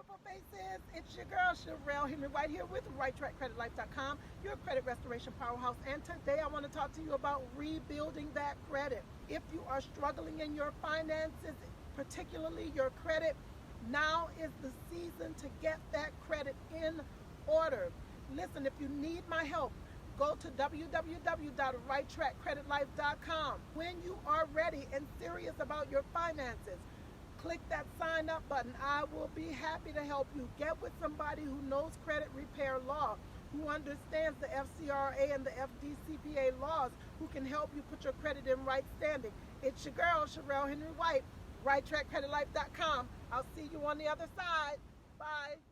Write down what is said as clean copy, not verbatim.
beautiful faces. It's your girl, Sherelle Henry White here with RightTrackCreditLife.com, your credit restoration powerhouse. And today I want to talk to you about rebuilding that credit. If you are struggling in your finances, particularly your credit, now is the season to get that credit in order. Listen, if you need my help, go to www.righttrackcreditlife.com. When you are ready and serious about your finances, click that sign up button. I will be happy to help you. Get with somebody who knows credit repair law, who understands the FCRA and the FDCPA laws, who can help you put your credit in right standing. It's your girl, Sherelle Henry White, RightTrackCreditLife.com. I'll see you on the other side. Bye.